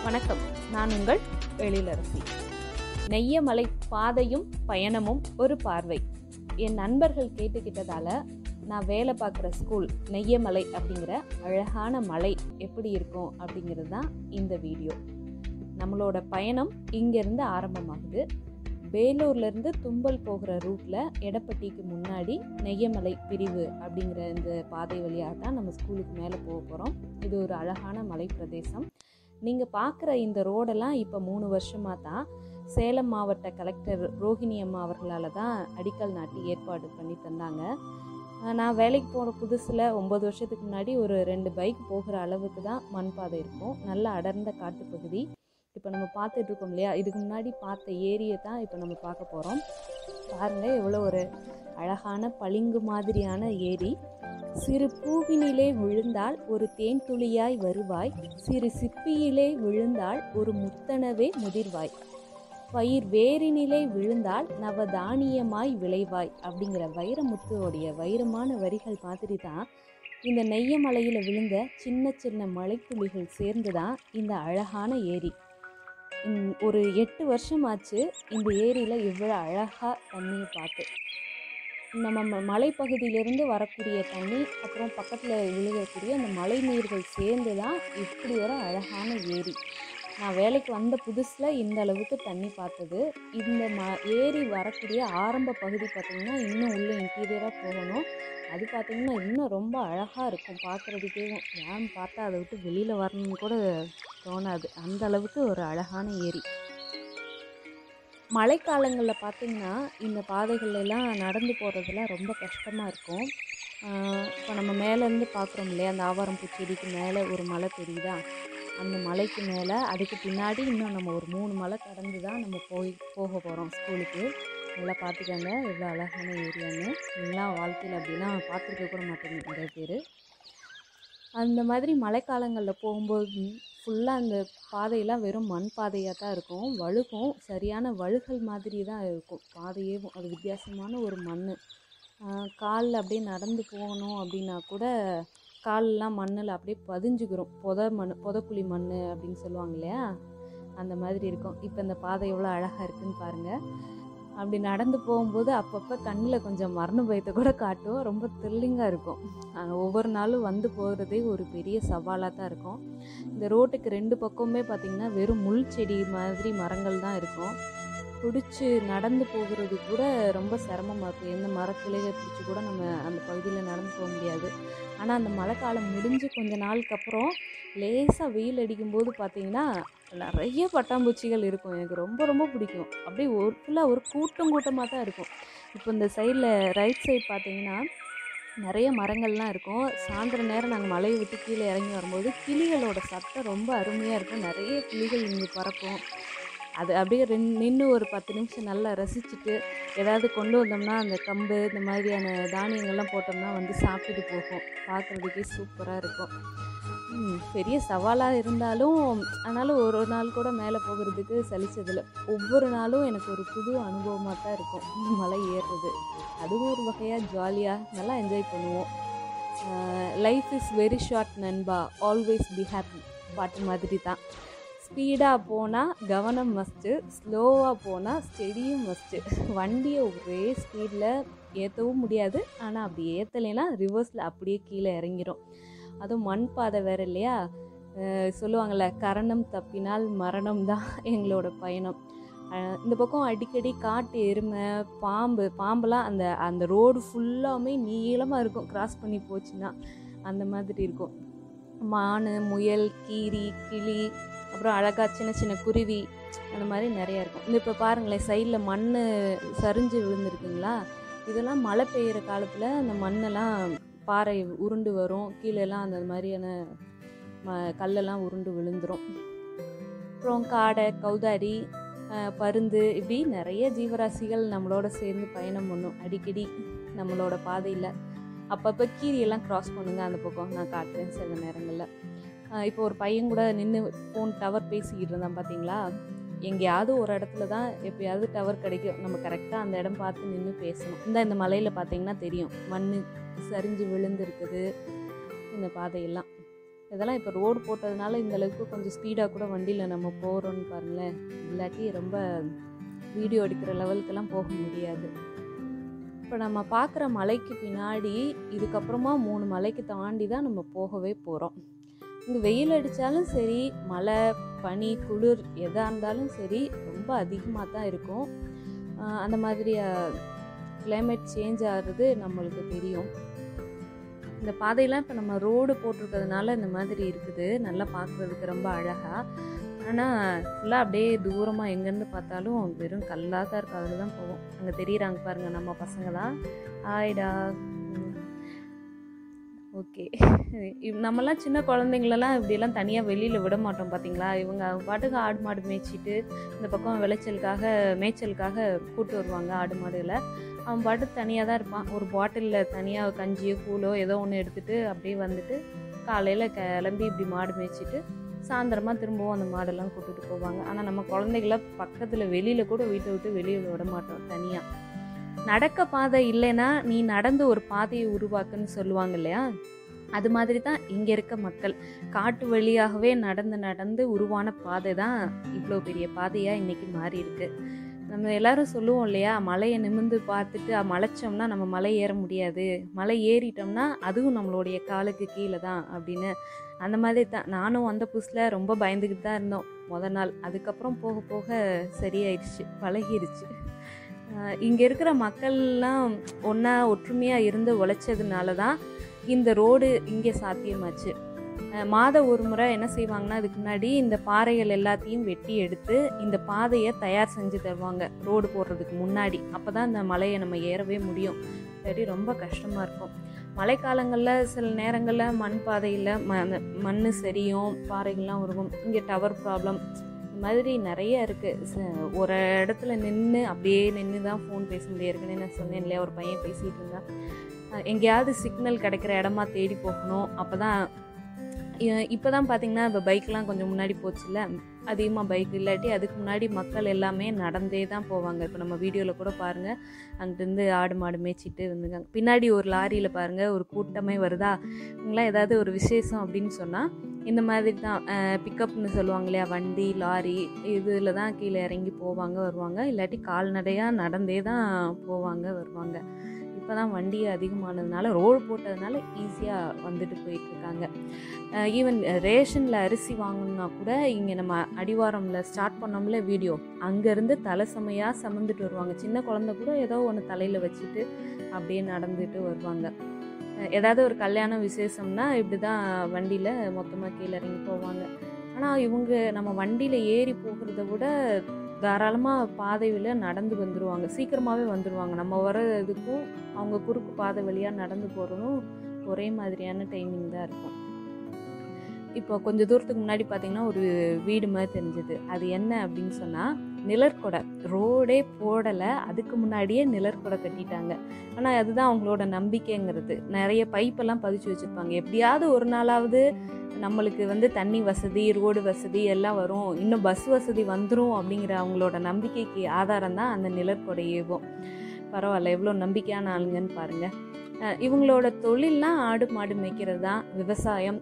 வணக்கம். நான் உங்கள் எழிலரசி. நெய்யமலை பாதையும் பயணமும் ஒரு பார்வை. என் நண்பர்கள் கேட்டுக்கிட்டதால நான் வேலை பார்க்குற ஸ்கூல் நெய்யமலை அப்படிங்கிற அழகான மலை எப்படி இருக்கும் அப்படிங்கிறது தான் இந்த வீடியோ. நம்மளோட பயணம் இங்கேருந்து ஆரம்பமாகுது. வேலூர்லேருந்து தும்பல் போகிற ரூட்டில் எடப்பட்டிக்கு முன்னாடி நெய்யமலை பிரிவு அப்படிங்கிற இந்த பாதை வழியாக தான் நம்ம ஸ்கூலுக்கு மேலே போக போகிறோம். இது ஒரு அழகான மலை பிரதேசம். நீங்கள் பார்க்குற இந்த ரோடெல்லாம் இப்போ 3 வருஷமாக தான் சேலம் மாவட்ட கலெக்டர் ரோஹிணி அம்மா அவர்களால் தான் அடிக்கல் நாட்டி ஏற்பாடு பண்ணி தந்தாங்க. நான் வேலைக்கு போகிற புதுசில் 9 வருஷத்துக்கு முன்னாடி ஒரு 2 பைக் போகிற அளவுக்கு தான் மண் பாதை இருக்கும். நல்ல அடர்ந்த காட்டுப்பகுதி. இப்போ நம்ம பார்த்துட்ருக்கோம் இல்லையா, இதுக்கு முன்னாடி பார்த்த ஏரியை தான் இப்போ நம்ம பார்க்க போகிறோம். பாருங்கள், எவ்வளோ ஒரு அழகான பளிங்கு மாதிரியான ஏரி. சிறு பூவினிலே விழுந்தால் ஒரு தேன் துளியாய் வருவாய், சிறு சிப்பியிலே விழுந்தால் ஒரு முத்தனவே முதிர்வாய், பயிர் வேரினிலே விழுந்தால் நவதானியமாய் விளைவாய் அப்படிங்கிற வைரமுத்துவோடைய வைரமான வரிகள் மாதிரி தான் இந்த நெய்யமலையில் விழுந்த சின்ன சின்ன மலைத்துளிகள் சேர்ந்து தான் இந்த அழகான ஏரி. ஒரு 8 வருஷமாச்சு இந்த ஏரியில் இவ்வளோ அழகாக தண்ணியை பார்த்து. நம்ம மலைப்பகுதியிலேருந்து வரக்கூடிய தண்ணி, அப்புறம் பக்கத்தில் விழுகக்கூடிய அந்த மழை நீர்கள் சேர்ந்து தான் இப்படி ஒரு அழகான ஏரி. நான் வேலைக்கு வந்த புதுசில் இந்த அளவுக்கு தண்ணி பார்த்தது. இந்த ஏரி வரக்கூடிய ஆரம்ப பகுதி பார்த்திங்கன்னா இன்னும் உள்ள இன்டீரியராக போகணும். அது பார்த்திங்கன்னா இன்னும் ரொம்ப அழகாக இருக்கும் பார்க்குறதுக்கே. ஏன் பார்த்தா அதை விட்டு வெளியில் வரணும்னு கூட தோணாது, அந்த அளவுக்கு ஒரு அழகான ஏரி. மழைக்காலங்களில் பார்த்திங்கன்னா இந்த பாதைகள்லாம் நடந்து போகிறதுலாம் ரொம்ப கஷ்டமாக இருக்கும். இப்போ நம்ம மேலேருந்து பார்க்குறோம் இல்லையா, அந்த ஆவாரம் பூச்செடிக்கு மேலே ஒரு மலை தெரியுதா, அந்த மலைக்கு மேலே அதுக்கு பின்னாடி இன்னும் நம்ம ஒரு 3 மலை கடந்து தான் நம்ம போக போகிறோம் ஸ்கூலுக்கு. நல்லா பார்த்துக்கோங்க எவ்வளோ அழகான ஏரியான்னு. நீங்களாம் வாழ்க்கையில் அப்படிலாம் பார்த்துருக்க கூட மாட்டேங்க நிறைய பேர். அந்த மாதிரி மழைக்காலங்களில் போகும்போது ஃபுல்லாக அந்த பாதையெல்லாம் வெறும் மண் பாதையாக தான் இருக்கும். வழுகும், சரியான வழுகல் மாதிரி தான் இருக்கும் பாதையே. அது வித்தியாசமான ஒரு மண். காலில் அப்படியே நடந்து போகணும் அப்படின்னா கூட காலெலாம் மண்ணில் அப்படியே பதிஞ்சுக்கிறோம். புதக்குழி மண் அப்படின்னு சொல்லுவாங்க இல்லையா, அந்த மாதிரி இருக்கும். இப்போ இந்த பாதை எவ்வளோ அழகாக இருக்குதுன்னு பாருங்கள். அப்படி நடந்து போகும்போது அப்பப்போ கண்ணில் கொஞ்சம் மரண பயத்தை கூட காட்டும். ரொம்ப த்ரில்லிங்காக இருக்கும். ஒவ்வொரு நாளும் வந்து போகிறதே ஒரு பெரிய சவாலாக தான் இருக்கும். இந்த ரோட்டுக்கு 2 பக்கமுமே பார்த்திங்கன்னா வெறும் முள் செடி மாதிரி மரங்கள் தான் இருக்கும். பிடிச்சி நடந்து போகிறது கூட ரொம்ப சிரமமாக இருக்கும். எந்த மரத்துலேயே பிடிச்சி கூட நம்ம அந்த பகுதியில் நடந்து போக முடியாது. ஆனால் அந்த மழைக்காலம் முடிஞ்சு கொஞ்ச நாளுக்கு அப்புறம் லேசாக வெயில் அடிக்கும்போது பார்த்திங்கன்னா நிறைய பட்டாம்பூச்சிகள் இருக்கும். எனக்கு ரொம்ப ரொம்ப பிடிக்கும். அப்படியே ஃபுல்லாக ஒரு கூட்டமாக தான் இருக்கும். இப்போ இந்த சைடில் ரைட் சைடு பார்த்திங்கன்னா நிறைய மரங்கள்லாம் இருக்கும். சாயந்தர நேரம் நாங்கள் மலையை விட்டு கீழே இறங்கி வரும்போது கிளிகளோட சத்தம் ரொம்ப அருமையாக இருக்கும். நிறைய கிளிகள் இங்கே பறக்கும். அது அப்படியே நின்று ஒரு 10 நிமிஷம் நல்லா ரசிச்சுட்டு ஏதாவது கொண்டு வந்தோம்னா அந்த கம்பு இந்த மாதிரியான தானியங்கள்லாம் போட்டோம்னா வந்து சாப்பிட்டுட்டு போகும். பார்க்குறதுக்கே சூப்பராக இருக்கும். பெரிய சவாலாக இருந்தாலும் ஆனாலும் ஒரு நாள் கூட மேலே போகிறதுக்கு சலிச்சதில்லை. ஒவ்வொரு நாளும் எனக்கு ஒரு புது அனுபவமாக தான் இருக்கும் இந்த மலை ஏறுறது. அதுவும் ஒரு வகையாக ஜாலியாக நல்லா என்ஜாய் பண்ணுவோம். லைஃப் இஸ் வெரி ஷார்ட் நண்பா, ஆல்வேஸ் பி ஹாப்பி பாட்டு மாதிரி தான். ஸ்பீடாக போனால் கவனம் மஸ்ட்டு, ஸ்லோவாக போனால் ஸ்டெடியும் மஸ்ட்டு. வண்டியை ஒரே ஸ்பீடில் ஏற்றவும் முடியாது, ஆனால் அப்படி ஏற்றலைன்னா ரிவர்ஸில் அப்படியே கீழே இறங்கிடும். அதுவும் மண் பாதை வேறு இல்லையா. சொல்லுவாங்கள்ல, கரணம் தப்பினால் மரணம் தான் எங்களோட பயணம். இந்த பக்கம் அடிக்கடி காட்டு எருமை, பாம்பெல்லாம் அந்த ரோடு ஃபுல்லாமே நீளமாக இருக்கும். கிராஸ் பண்ணி போச்சுன்னா அந்த மாதிரி இருக்கும். மான், முயல், கீரி, கிளி, அப்புறம் அழகாக சின்ன சின்ன குருவி, அந்த மாதிரி நிறையா இருக்கும். இப்போ பாருங்களேன், சைடில் மண் சரிஞ்சு விழுந்துருக்குங்களா. இதெல்லாம் மழை பெய்கிற காலத்தில் அந்த மண்ணெல்லாம் பாறை உருண்டு வரும். கீழெல்லாம் அந்த மாதிரியான கல்லெல்லாம் உருண்டு விழுந்துடும். அப்புறம் காடை, கௌதாரி, பருந்து, இப்படி நிறைய ஜீவராசிகள் நம்மளோட சேர்ந்து பயணம் பண்ணும் அடிக்கடி நம்மளோட பாதையில். அப்பப்போ கீரியெல்லாம் க்ராஸ் பண்ணுங்க அந்த பக்கம், நான் காட்டுறேன் சில நேரங்களில். இப்போ ஒரு பையன் கூட நின்று ஃபோன் டவர் பேசிக்கிட்டு இருந்தான் பார்த்தீங்களா. எங்கேயாவது ஒரு இடத்துல தான் எப்போயாவது டவர் கிடைக்கும். நம்ம கரெக்டாக அந்த இடம் பார்த்து நின்று பேசணும். இந்த மலையில் பார்த்தீங்கன்னா தெரியும், மண் சரிஞ்சு விழுந்துருக்குது இந்த பாதையெல்லாம். இதெல்லாம் இப்போ ரோடு போட்டதுனால இந்த அளவுக்கு கொஞ்சம் ஸ்பீடாக கூட வண்டியில் நம்ம போகிறோன்னு பாருங்களேன். இல்லாட்டி ரொம்ப வீடியோ எடுக்கிற லெவலுக்கெல்லாம் போக முடியாது. இப்போ நம்ம பார்க்குற மலைக்கு பின்னாடி இதுக்கப்புறமா 3 மலைக்கு தாண்டி தான் நம்ம போகவே போகிறோம். இங்கே வெயில் அடித்தாலும் சரி, மழை, பனி, குளிர் எதாக இருந்தாலும் சரி ரொம்ப அதிகமாக தான் இருக்கும். அந்த மாதிரி கிளைமேட் சேஞ்ச் ஆகிறது நம்மளுக்கு தெரியும். இந்த பாதையெல்லாம் இப்போ நம்ம ரோடு போட்டிருக்கிறதுனால இந்த மாதிரி இருக்குது, நல்லா பார்க்குறதுக்கு ரொம்ப அழகாக. ஆனால் ஃபுல்லாக அப்படியே தூரமாக எங்கேருந்து பார்த்தாலும் வெறும் கல்லாக தான் இருக்கும். அதில் தான் போவோம். அங்கே தெரியுறாங்க பாருங்கள் நம்ம பசங்க தான். ஆயிடா. ஓகே. நம்மலாம் சின்ன குழந்தைங்களெல்லாம் இப்படியெல்லாம் தனியாக வெளியில் விட மாட்டோம் பார்த்தீங்களா. இவங்க பாட்டுக்கு ஆடு மாடு மேய்ச்சிட்டு இந்த பக்கம் மேய்ச்சலுக்காக கூட்டு வருவாங்க ஆடு மாடுகளை. அவன் பாட்டுக்கு தனியாக தான் இருப்பான். ஒரு பாட்டிலில் தனியாக கஞ்சியோ கூழோ ஏதோ ஒன்று எடுத்துகிட்டு அப்படியே வந்துட்டு காலையில் கிளம்பி இப்படி மாடு மேய்ச்சிட்டு சாயந்தரமாக திரும்பவும் அந்த மாடெல்லாம் கூப்பிட்டுட்டு போவாங்க. ஆனால் நம்ம குழந்தைகளை பக்கத்தில் வெளியில் கூட வீட்டை விட்டு வெளியில் விட மாட்டோம் தனியாக. நடக்க பாதை இல்லைன்னா நீ நடந்து ஒரு பாதையை உருவாக்குன்னு சொல்லுவாங்க இல்லையா, அது மாதிரி தான் இங்கே இருக்க மக்கள் காட்டு வழியாகவே நடந்து உருவான பாதை தான் இவ்வளோ பெரிய பாதையாக இன்றைக்கி மாறி இருக்கு. நம்ம எல்லாரும் சொல்லுவோம் இல்லையா, மலையை நிமிர்ந்து பார்த்துட்டு மலைச்சோம்னா நம்ம மலை ஏற முடியாது, மலை ஏறிட்டோம்னா அதுவும் நம்மளுடைய காலுக்கு கீழே தான் அப்படின்னு. அந்த மாதிரி தான் நானும் வந்த புதுசில் ரொம்ப பயந்துக்கிட்டு தான் இருந்தோம் முதல் நாள். அதுக்கப்புறம் போக போக சரியாயிடுச்சு, பழகிடுச்சு. இங்கே இருக்கிற மக்கள்லாம் ஒன்றா ஒற்றுமையாக இருந்து உழைச்சதுனால தான் இந்த ரோடு இங்கே சாத்தியமாச்சு. மாதம் ஒரு முறை என்ன செய்வாங்கன்னா, அதுக்கு முன்னாடி இந்த பாறைகள் எல்லாத்தையும் வெட்டி எடுத்து இந்த பாதையை தயார் செஞ்சு தருவாங்க ரோடு போடுறதுக்கு முன்னாடி. அப்போ தான் இந்த மலையை நம்ம ஏறவே முடியும். சரி, ரொம்ப கஷ்டமாக இருக்கும். மழைக்காலங்களில் சில நேரங்களில் மண் பாதையில் மண் சரியும், பாறைகள்லாம் உருகும். இங்கே டவர் ப்ராப்ளம் இந்த மாதிரி நிறைய இருக்குது. ஒரு இடத்துல அப்படியே நின்று தான் ஃபோன் பேச முடியாது. இருக்குன்னு நான் சொன்னேன் இல்லையா, ஒரு பையன் பேசிகிட்டு இருந்தான். எங்கேயாவது சிக்னல் கிடைக்கிற இடமா தேடி போகணும். இப்போ தான் பார்த்திங்கன்னா இப்போ பைக்கெலாம் கொஞ்சம் முன்னாடி போச்சுல்ல, அதிகமாக பைக் இல்லாட்டி அதுக்கு முன்னாடி மக்கள் எல்லாமே நடந்தே தான் போவாங்க. இப்போ நம்ம வீடியோவில் கூட பாருங்கள், அங்கேருந்து ஆடு மாடு மேய்ச்சிட்டு வந்துருக்காங்க. பின்னாடி ஒரு லாரியில் பாருங்கள் ஒரு கூட்டமே வருதா. இவங்களாம் ஏதாவது ஒரு விசேஷம் அப்படின்னு சொன்னால் இந்த மாதிரி தான் பிக்கப்னு சொல்லுவாங்க இல்லையா, வண்டி லாரி இதில் தான் கீழே இறங்கி போவாங்க வருவாங்க. இல்லாட்டி கால்நடையாக நடந்தே தான் போவாங்க வருவாங்க. இப்போ தான் வண்டி அதிகமானதுனால ரோடு போட்டதுனால ஈஸியாக வந்துட்டு போயிட்டுருக்காங்க. ஈவன் ரேஷனில் அரிசி வாங்கணுன்னா கூட இங்கே நம்ம அடிவாரமில் ஸ்டார்ட் பண்ணோம்ல வீடியோ, அங்கேருந்து தலை சமையாக சமந்துட்டு வருவாங்க. சின்ன குழந்தை கூட ஏதோ ஒன்று தலையில் வச்சுட்டு அப்படியே நடந்துட்டு வருவாங்க. ஏதாவது ஒரு கல்யாண விசேஷம்னா இப்படி தான் வண்டியில் மொத்தமாக கீழே இறங்கி போவாங்க. ஆனால் இவங்க நம்ம வண்டியில் ஏறி போகிறத விட தாராளமாக பாதையில் நடந்து வந்துடுவாங்க, சீக்கிரமாகவே வந்துடுவாங்க. நம்ம வர்றதுக்கும் அவங்க குறுக்கு பாதை வழியாக நடந்து போகிறதும் ஒரே மாதிரியான டைமிங் தான் இருக்கும். இப்போ கொஞ்சம் தூரத்துக்கு முன்னாடி பார்த்திங்கன்னா ஒரு வீடு மாதிரி தெரிஞ்சது. அது என்ன அப்படின்னு சொன்னால் நிழற்கொடை. ரோடே போடலை, அதுக்கு முன்னாடியே நிழற்கொடை கட்டிட்டாங்க. ஆனால் அதுதான் அவங்களோட நம்பிக்கைங்கிறது. நிறைய பைப்பெல்லாம் பதிச்சு வச்சுருப்பாங்க. எப்படியாவது ஒரு நாளாவது நம்மளுக்கு தண்ணி வசதி, ரோடு வசதி எல்லாம் வரும், இன்னும் பஸ் வசதி வந்துடும் அப்படிங்கிற அவங்களோட நம்பிக்கைக்கு ஆதாரம் தான் அந்த நிழற்கொடையேவும். பரவாயில்ல, எவ்வளோ நம்பிக்கையான ஆளுங்கன்னு பாருங்கள். இவங்களோட தொழில்லாம் ஆடு மாடு மேய்க்கிறது தான், விவசாயம்.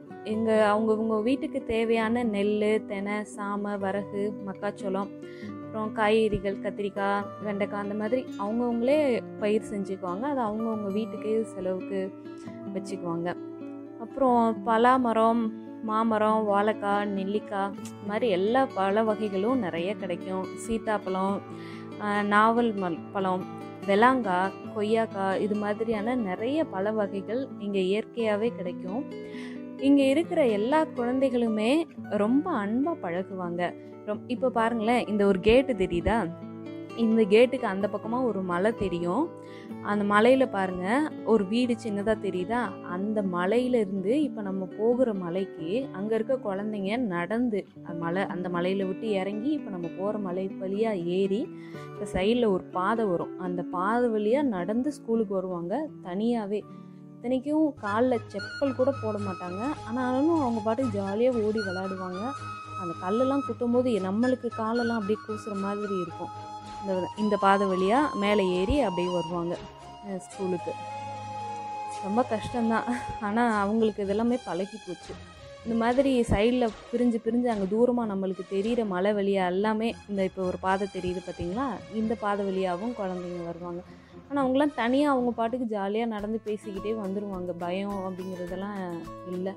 அவங்கவுங்க வீட்டுக்கு தேவையான நெல், தெனை, சாமை, வரகு, மக்காச்சோளம், அப்புறம் காய்கறிகள், கத்திரிக்காய், வெண்டைக்காய் அந்த மாதிரி அவங்கவுங்களே பயிர் செஞ்சுக்குவாங்க. அது அவங்கவுங்க வீட்டுக்கு செலவுக்கு வச்சுக்குவாங்க. அப்புறம் பலாமரம், மாமரம், வாழைக்காய், நெல்லிக்காய் இது மாதிரி எல்லா பழ வகைகளும் நிறைய கிடைக்கும். சீத்தாப்பழம், நாவல் பழம், வெளாங்காய், கொய்யாக்காய் இது மாதிரியான நிறைய பழ வகைகள் இங்கே இயற்கையாகவே கிடைக்கும். இங்கே இருக்கிற எல்லா குழந்தைகளுமே ரொம்ப அன்பாக பழகுவாங்க. இப்போ பாருங்களேன், இந்த ஒரு கேட்டு தெரியுதா, இந்த கேட்டுக்கு அந்த பக்கமாக ஒரு மலை தெரியும். அந்த மலையில் பாருங்கள் ஒரு வீடு சின்னதாக தெரியுதா. அந்த மலையிலேருந்து இப்போ நம்ம போகிற மலைக்கு அங்கே இருக்க குழந்தைங்க நடந்து அந்த மலையில் விட்டு இறங்கி இப்போ நம்ம போகிற மலை வழியாக ஏறி இப்போ சைடில் ஒரு பாதை வரும், அந்த பாதை வழியாக நடந்து ஸ்கூலுக்கு வருவாங்க தனியாகவே. இத்தனைக்கும் காலில் செப்பல் கூட போட மாட்டாங்க. ஆனாலும் அவங்க பாட்டுக்கு ஜாலியாக ஓடி விளையாடுவாங்க. அந்த கல்லெல்லாம் குத்தும்போது நம்மளுக்கு காலெல்லாம் அப்படியே கூசுகிற மாதிரி இருக்கும். இந்த பாதை வழியாக மேலே ஏறி அப்படியே வருவாங்க ஸ்கூலுக்கு. ரொம்ப கஷ்டம்தான், ஆனால் அவங்களுக்கு இதெல்லாமே பழகி போச்சு. இந்த மாதிரி சைடில் பிரிஞ்சு பிரிஞ்சு அங்கே தூரமாக நம்மளுக்கு தெரிகிற மலை வழியாக எல்லாமே இந்த இப்போ ஒரு பாதை தெரியுது பார்த்தீங்களா, இந்த பாதை வழியாகவும் குழந்தைங்க வருவாங்க. ஆனால் அவங்களாம் தனியாக அவங்க பாட்டுக்கு ஜாலியாக நடந்து பேசிக்கிட்டே வந்துடுவாங்க. பயம் அப்படிங்கிறதெல்லாம் இல்லை.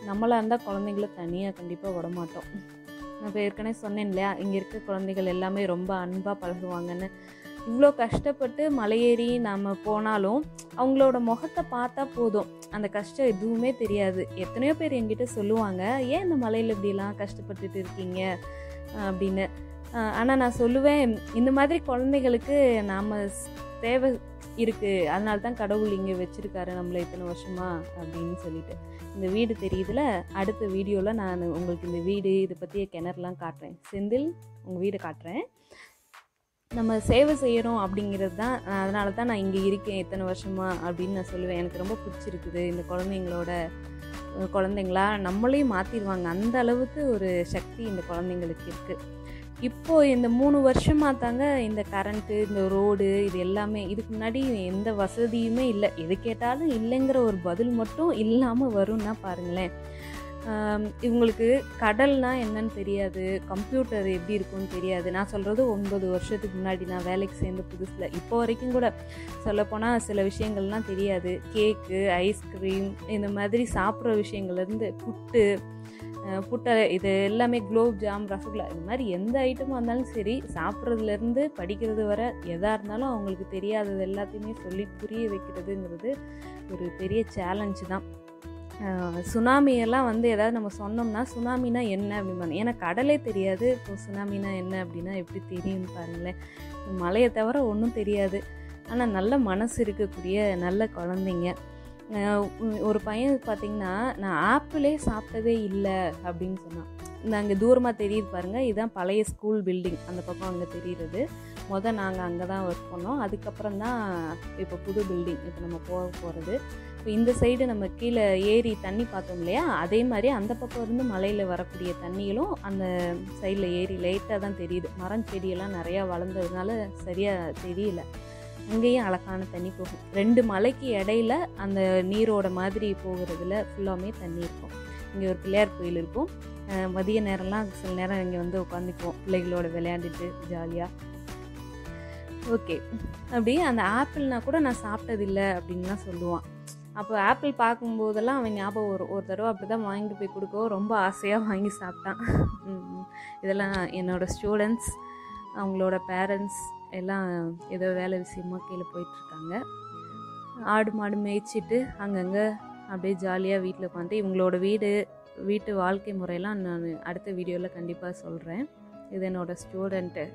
நம்மளாக இருந்தால் குழந்தைங்கள தனியாக கண்டிப்பாக விட மாட்டோம். நான் இப்போ ஏற்கனவே சொன்னேன் இல்லையா, இங்கே இருக்க குழந்தைகள் எல்லாமே ரொம்ப அன்பாக பழகுவாங்கன்னு. இவ்வளோ கஷ்டப்பட்டு மலையேறி நம்ம போனாலும் அவங்களோட முகத்தை பார்த்தா போதும், அந்த கஷ்டம் எதுவுமே தெரியாது. எத்தனையோ பேர் என்கிட்ட சொல்லுவாங்க, ஏன் இந்த மலையில் இப்படிலாம் கஷ்டப்பட்டுட்டு இருக்கீங்க அப்படின்னு. ஆனால் நான் சொல்லுவேன், இந்த மாதிரி குழந்தைகளுக்கு நாம் தேவை இருக்குது, அதனால தான் கடவுள் இங்கே வச்சுருக்காரு நம்மளை இத்தனை வருஷமா அப்படின்னு சொல்லிட்டு. இந்த வீடு தெரியுதுல, அடுத்த வீடியோவில் நான் உங்களுக்கு இந்த வீடு இதை பற்றிய கிணறுலாம் காட்டுறேன். செந்தில் உங்கள் வீடு காட்டுறேன். நம்ம சேவை செய்கிறோம் அப்படிங்கிறது தான், அதனால தான் நான் இங்கே இருக்கேன் இத்தனை வருஷமா அப்படின்னு நான் சொல்லுவேன். எனக்கு ரொம்ப பிடிச்சிருக்குது. இந்த குழந்தைங்களா நம்மளையும் மாற்றிடுவாங்க, அந்த அளவுக்கு ஒரு சக்தி இந்த குழந்தைங்களுக்கு இருக்குது. இப்போது இந்த 3 வருஷமாக தாங்க இந்த கரண்ட்டு, இந்த ரோடு, இது எல்லாமே. இதுக்கு முன்னாடி எந்த வசதியுமே இல்லை. எது கேட்டாலும் இல்லைங்கிற ஒரு பதில் மட்டும் இல்லாமல் வரும்னா பாருங்களேன். இவங்களுக்கு கடல்னால் என்னன்னு தெரியாது, கம்ப்யூட்டர் எப்படி இருக்குன்னு தெரியாது. நான் சொல்கிறது 9 வருஷத்துக்கு முன்னாடி நான் வேலைக்கு சேர்ந்த புதுசில். இப்போ வரைக்கும் கூட சொல்லப்போனால் சில விஷயங்கள்லாம் தெரியாது. கேக்கு, ஐஸ்கிரீம், இந்த மாதிரி சாப்பிட்ற விஷயங்கள்லேருந்து புட்டை இது எல்லாமே, குலோப் ஜாம், ரசகுல்லா, இது மாதிரி எந்த ஐட்டமாக இருந்தாலும் சரி, சாப்பிட்றதுலேருந்து படிக்கிறது வர எதாக இருந்தாலும் அவங்களுக்கு தெரியாதது எல்லாத்தையுமே சொல்லி புரிய வைக்கிறதுங்கிறது ஒரு பெரிய சேலஞ்சு தான். சுனாமியெல்லாம் ஏதாவது நம்ம சொன்னோம்னா சுனாமினா என்ன அப்படிம்பாங்க. ஏன்னா கடலே தெரியாது, இப்போ சுனாமினா என்ன அப்படின்னா எப்படி தெரியும்னு பாருங்களேன். மலையை தவிர ஒன்றும் தெரியாது. ஆனால் நல்ல மனசு இருக்கக்கூடிய நல்ல குழந்தைங்க. ஒரு பையன் பார்த்திங்கன்னா, நான் ஆப்பிளே சாப்பிட்டதே இல்லை அப்படின்னு சொன்னான். அங்கே தூரமாக தெரியுது பாருங்கள், இதுதான் பழைய ஸ்கூல் பில்டிங், அந்த பக்கம் அங்கே தெரிகிறது. நாங்கள் அங்கே தான் ஒர்க் பண்ணோம். அதுக்கப்புறம் தான் இப்போ புது பில்டிங் இப்போ நம்ம போகிறது. இப்போ இந்த சைடு நம்ம கீழே ஏரி தண்ணி பார்த்தோம் இல்லையா, அதே மாதிரி அந்த பக்கம் இருந்து மலையில் வரக்கூடிய தண்ணிகளும் அந்த சைடில் ஏரி லைட்டாக தான் தெரியுது. மரம் செடியெல்லாம் நிறையா வளர்ந்ததுனால சரியாக தெரியல. அங்கேயும் அழகான தண்ணி போகும். 2 மலைக்கு இடையில அந்த நீரோட மாதிரி போகிறதுல ஃபுல்லாமே தண்ணி இருக்கும். இங்கே ஒரு பிள்ளையார் கோயில் இருக்கும். மதிய நேரம்லாம் சில நேரம் இங்கே உட்காந்துக்குவோம் பிள்ளைகளோட விளையாண்டுட்டு ஜாலியாக. ஓகே, அப்படி அந்த ஆப்பிள்னா கூட நான் சாப்பிட்டதில்லை அப்படின்லாம் சொல்லுவான். அப்போ ஆப்பிள் பார்க்கும்போதெல்லாம் அவன் ஞாபகம் ஒரு தடவை அப்படி தான் வாங்கிட்டு போய் கொடுக்கவும் ரொம்ப ஆசையாக வாங்கி சாப்பிட்டான். இதெல்லாம் என்னோடய ஸ்டூடெண்ட்ஸ், அவங்களோட பேரண்ட்ஸ் எல்லாம் ஏதோ வேலை விஷயமா கீழே போயிட்டுருக்காங்க. ஆடு மாடு மேய்ச்சிட்டு அங்கங்கே அப்படியே ஜாலியாக வீட்டில் உட்காந்து இவங்களோட வீட்டு வாழ்க்கை முறையெல்லாம் நான் அடுத்த வீடியோவில் கண்டிப்பாக சொல்கிறேன். இது என்னோடய ஸ்டூடெண்ட்டு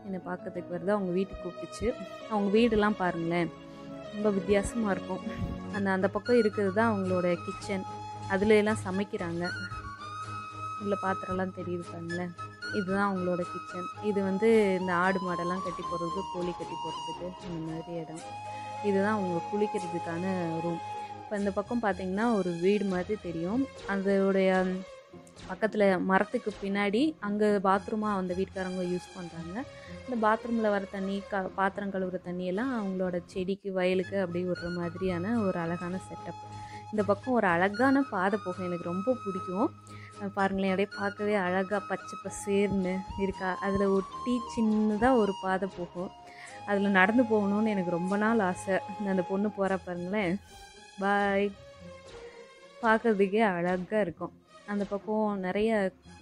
என்னை பார்க்கறதுக்கு வருது. அவங்க வீட்டுக்கு கூப்பிட்டுச்சு. அவங்க வீடெல்லாம் பாருங்களேன், ரொம்ப வித்தியாசமாக இருக்கும். அந்த பக்கம் இருக்கிறது தான் அவங்களோட கிச்சன். அதில் எல்லாம் சமைக்கிறாங்க. உள்ள பாத்திரம்லாம் தெரியுது பாருங்களேன், இதுதான் அவங்களோட கிச்சன். இது இந்த ஆடு மாடெல்லாம் கட்டி போடுறதுக்கு, கோழி கட்டி போடுறதுக்கு இந்த மாதிரி இடம். இதுதான் அவங்க குளிக்கிறதுக்கான ரூம். இப்போ இந்த பக்கம் பார்த்திங்கன்னா ஒரு வீடு மாதிரி தெரியும். அதோடைய பக்கத்தில் மரத்துக்கு பின்னாடி அங்கே பாத்ரூமாக அந்த வீட்டுக்காரங்க யூஸ் பண்ணுறாங்க. இந்த பாத்ரூமில் வர தண்ணி, பாத்திரம் கழுவுற தண்ணியெல்லாம் அவங்களோட செடிக்கு, வயலுக்கு அப்படி விடுற மாதிரியான ஒரு அழகான செட்டப். இந்த பக்கம் ஒரு அழகான பாதை போகும், எனக்கு ரொம்ப பிடிக்கும். பாருங்களேன், அப்படியே பார்க்கவே அழகாக பச்சை பசேர்னு இருக்கா. அதில் ஒட்டி சின்னதாக ஒரு பாதை போகும். அதில் நடந்து போகணுன்னு எனக்கு ரொம்ப நாள் ஆசை. அந்த பொண்ணு போகிற பாருங்களேன், பாய். பார்க்குறதுக்கே அழகாக இருக்கும். அந்த பக்கம் நிறைய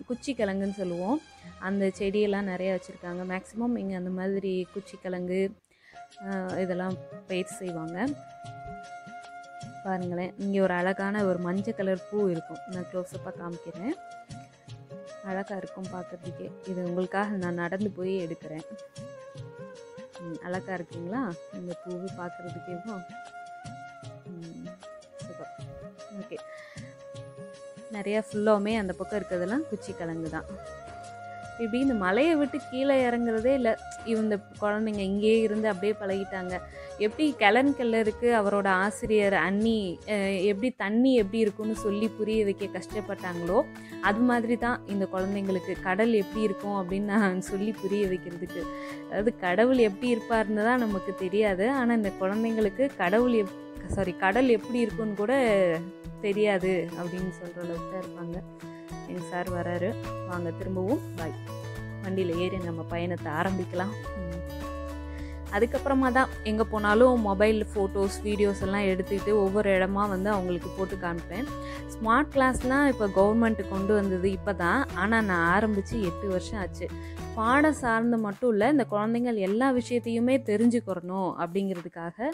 குச்சி கிழங்குன்னு சொல்லுவோம், அந்த செடியெல்லாம் நிறையா வச்சுருக்காங்க. மேக்ஸிமம் இங்கே அந்த மாதிரி குச்சி கிழங்கு இதெல்லாம் பயிர் செய்வாங்க. பாருங்களேன், இங்கே ஒரு அழகான ஒரு மஞ்சள் கலர் பூ இருக்கும். நான் க்ளோஸ்அப்பாக காமிக்கிறேன், அழகாக இருக்கும் பார்க்குறதுக்கே. இது உங்களுக்காக நான் நடந்து போய் எடுக்கிறேன். அழகாக இருக்குங்களா இந்த பூவு பார்க்குறதுக்கே? சூப்பர். ஓகே, நிறையா ஃபுல்லாமே அந்த பக்கம் இருக்கிறதெல்லாம் குச்சி கிழங்கு தான். இப்படி இந்த மலையை விட்டு கீழே இறங்குறதே இல்லை. இந்த குழந்தைங்க இங்கேயே இருந்து அப்படியே பழகிட்டாங்க. எப்படி கெல்லருக்கு அவரோட ஆசிரியர் அண்ணி எப்படி தண்ணி எப்படி இருக்குன்னு சொல்லி புரிய வைக்க கஷ்டப்பட்டாங்களோ, அது மாதிரி தான் இந்த குழந்தைங்களுக்கு கடல் எப்படி இருக்கும் அப்படின்னு நான் சொல்லி புரிய வைக்கிறதுக்கு. அதாவது கடவுள் எப்படி இருப்பார்னு தான் நமக்கு தெரியாது, ஆனால் இந்த குழந்தைங்களுக்கு கடல் எப்படி இருக்குன்னு கூட தெரியாது அப்படின்னு சொல்கிற அளவுக்கு தான் இருப்பாங்க. எங்கள் சார் வராரு, வாங்க திரும்பவும் பாய், வண்டியில் ஏறி நம்ம பயணத்தை ஆரம்பிக்கலாம். அதுக்கப்புறமா தான் எங்கே போனாலும் மொபைல் ஃபோட்டோஸ் வீடியோஸ் எல்லாம் எடுத்துக்கிட்டு ஒவ்வொரு இடமா வந்து அவங்களுக்கு போட்டு காமிப்பேன். ஸ்மார்ட் கிளாஸ்லாம் இப்போ கவர்மெண்ட் கொண்டு வந்தது இப்போ தான், ஆனால் நான் ஆரம்பித்து 8 வருஷம் ஆச்சு. பாடம் சார்ந்து மட்டும் இல்லை, இந்த குழந்தைங்கள் எல்லா விஷயத்தையுமே தெரிஞ்சுக்கிறணும் அப்படிங்கிறதுக்காக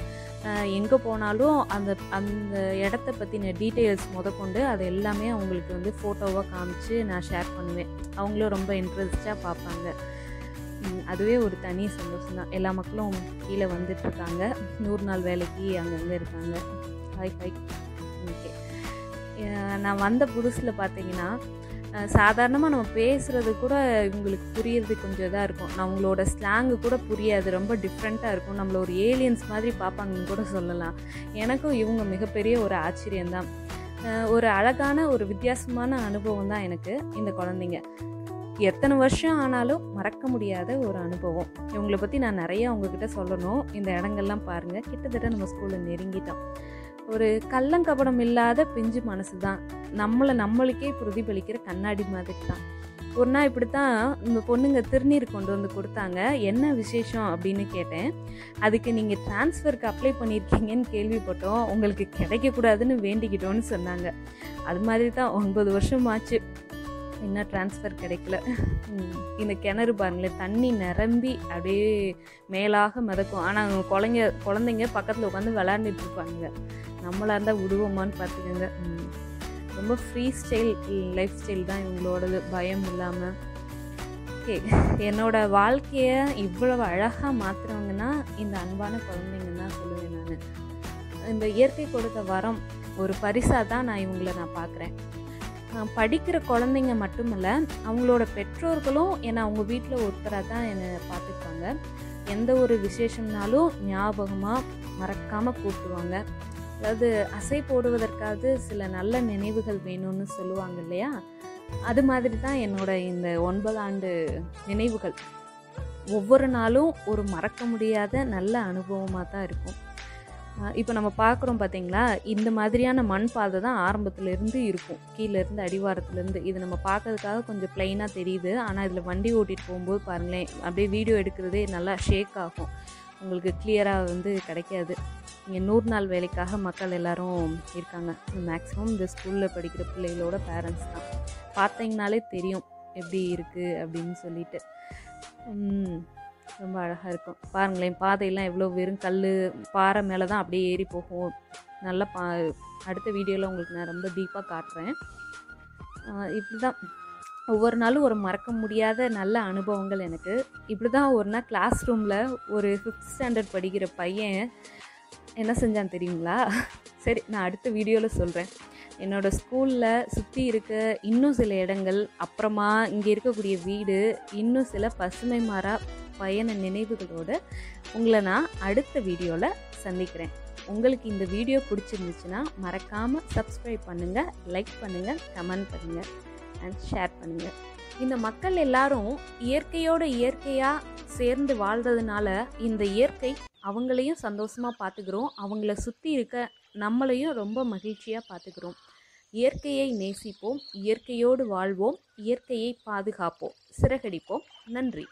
எங்கே போனாலும் அந்த அந்த இடத்த பற்றின டீட்டெயில்ஸ் முதற்கொண்டு அது எல்லாமே அவங்களுக்கு வந்து ஃபோட்டோவாக காமிச்சு நான் ஷேர் பண்ணுவேன். அவங்களும் ரொம்ப இன்ட்ரெஸ்டாக பார்ப்பாங்க. அதுவே ஒரு தனி சந்தோஷம் தான். எல்லா மக்களும் கீழே வந்துட்டுருக்காங்க, 100 நாள் வேலைக்கு அங்கங்கே இருக்காங்க. Hi hi. ஓகே, நான் வந்த புதுசில் பார்த்தீங்கன்னா சாதாரணமாக நம்ம பேசுகிறது கூட இவங்களுக்கு புரியறது கொஞ்சம் இதாக இருக்கும். நம்மளோட ஸ்லாங்கு கூட புரியாது, ரொம்ப டிஃப்ரெண்ட்டாக இருக்கும். நம்மள ஒரு ஏலியன்ஸ் மாதிரி பார்ப்பாங்கன்னு கூட சொல்லலாம். எனக்கும் இவங்க மிகப்பெரிய ஒரு ஆச்சரியம்தான். ஒரு அழகான ஒரு வித்தியாசமான அனுபவம் தான் எனக்கு இந்த குழந்தைங்க. எத்தனை வருஷம் ஆனாலும் மறக்க முடியாத ஒரு அனுபவம். இவங்களை பற்றி நான் நிறையா உங்ககிட்ட சொல்லணும். இந்த இடங்கள்லாம் பாருங்கள், கிட்டத்தட்ட நம்ம ஸ்கூலில் நெருங்கிட்டோம். ஒரு கள்ளங்கபடம் இல்லாத பிஞ்சு மனசு தான், நம்மளுக்கே பிரதிபலிக்கிற கண்ணாடி மாதிரி தான். ஒரு நாள் இப்படி தான் இந்த பொண்ணுங்க திருநீர் கொண்டு வந்து கொடுத்தாங்க. என்ன விசேஷம் அப்படின்னு கேட்டேன். அதுக்கு நீங்கள் ட்ரான்ஸ்ஃபருக்கு அப்ளை பண்ணியிருக்கீங்கன்னு கேள்விப்பட்டோம், உங்களுக்கு கிடைக்கக்கூடாதுன்னு வேண்டிக்கிட்டோன்னு சொன்னாங்க. அது மாதிரி தான் 9 வருஷம் ஆச்சு, இன்னும் ட்ரான்ஸ்ஃபர் கிடைக்கல. இந்த கிணறு பாருங்களேன், தண்ணி நிரம்பி அப்படியே மேலாக மிதக்கும். ஆனால் குழந்தைங்க பக்கத்தில் உட்காந்து விளாண்டுட்டு இருப்பாங்க. நம்மளாக இருந்தால் விடுவோமான்னு பார்த்துக்கோங்க. ரொம்ப ஃப்ரீ ஸ்டைல் லைஃப் ஸ்டைல் தான் இவங்களோடது, பயம் இல்லாமல். ஓகே, என்னோடய வாழ்க்கையை இவ்வளவு அழகாக மாற்றுறவங்கன்னா இந்த அன்பான குழந்தைங்கன்னு தான் சொல்லுவேன் நான். இந்த இயற்கை கொடுத்த வரம், ஒரு பரிசாக தான் நான் இவங்களை பார்க்குறேன். படிக்கிற குழந்தைங்க மட்டுமல்ல, அவங்களோட பெற்றோர்களும் என்னை அவங்க வீட்டில் ஒருத்தராக தான் என்னை பார்த்துப்பாங்க. எந்த ஒரு விசேஷம்னாலும் ஞாபகமாக மறக்காமல் கூப்பிடுவாங்க. அதாவது அசை போடுவதற்காக சில நல்ல நினைவுகள் வேணும்னு சொல்லுவாங்க இல்லையா, அது மாதிரி தான் என்னோட இந்த 9 ஆண்டு நினைவுகள். ஒவ்வொரு நாளும் ஒரு மறக்க முடியாத நல்ல அனுபவமாக தான் இருக்கும். இப்போ நம்ம பார்க்குறோம் பார்த்தீங்களா, இந்த மாதிரியான மண் பாதை தான் ஆரம்பத்துலேருந்து இருக்கும், கீழேருந்து அடிவாரத்துலேருந்து. இது நம்ம பார்க்கறதுக்காக கொஞ்சம் ப்ளைனாக தெரியுது, ஆனால் இதில் வண்டி ஓட்டிகிட்டு போகும்போது பாருங்களேன், அப்படியே வீடியோ எடுக்கிறதே நல்லா ஷேக் ஆகும், உங்களுக்கு கிளியராக வந்து கிடைக்காது. இங்கே 100 நாள் வேலைக்காக மக்கள் எல்லோரும் இருக்காங்க. மேக்ஸிமம் இந்த ஸ்கூலில் படிக்கிற பிள்ளைகளோட பேரண்ட்ஸ் தான். பார்த்தீங்கனாலே தெரியும் எப்படி இருக்குது அப்படின்னு சொல்லிட்டு. ரொம்ப அழகாக இருக்கும் பாருங்களேன். பாதையெல்லாம் எவ்வளோ வெறும் கல் பாறை மேலே தான் அப்படியே ஏறி போகும். நல்லா அடுத்த வீடியோவில் உங்களுக்கு நான் ரொம்ப டீப்பாக காட்டுறேன். இப்படி தான் ஒவ்வொரு நாளும் ஒரு மறக்க முடியாத நல்ல அனுபவங்கள் எனக்கு. இப்படி தான் ஒரு நாள் கிளாஸ் ரூமில் ஒரு 5th ஸ்டாண்டர்ட் படிக்கிற பையன் என்ன செஞ்சான்னு தெரியுங்களா? சரி, நான் அடுத்த வீடியோவில் சொல்கிறேன். என்னோடய ஸ்கூலில் சுற்றி இருக்க இன்னும் சில இடங்கள், அப்புறமா இங்கே இருக்கக்கூடிய வீடு, இன்னும் சில பசுமை மாறா பயண நினைவுகளோடு உங்களை நான் அடுத்த வீடியோவில் சந்திக்கிறேன். உங்களுக்கு இந்த வீடியோ பிடிச்சிருந்துச்சுன்னா மறக்காமல் சப்ஸ்கிரைப் பண்ணுங்கள், லைக் பண்ணுங்கள், கமெண்ட் பண்ணுங்கள் அண்ட் ஷேர் பண்ணுங்கள். இந்த மக்கள் எல்லாரும் இயற்கையோட இயற்கையாக சேர்ந்து வாழ்கிறதுனால இந்த இயற்கை அவங்களையும் சந்தோஷமாக பார்த்துக்கிறோம், அவங்கள சுற்றி இருக்க நம்மளையும் ரொம்ப மகிழ்ச்சியாக பார்த்துக்கிறோம். இயற்கையை நேசிப்போம், இயற்கையோடு வாழ்வோம், இயற்கையை பாதுகாப்போம், சிறகடிப்போம். நன்றி.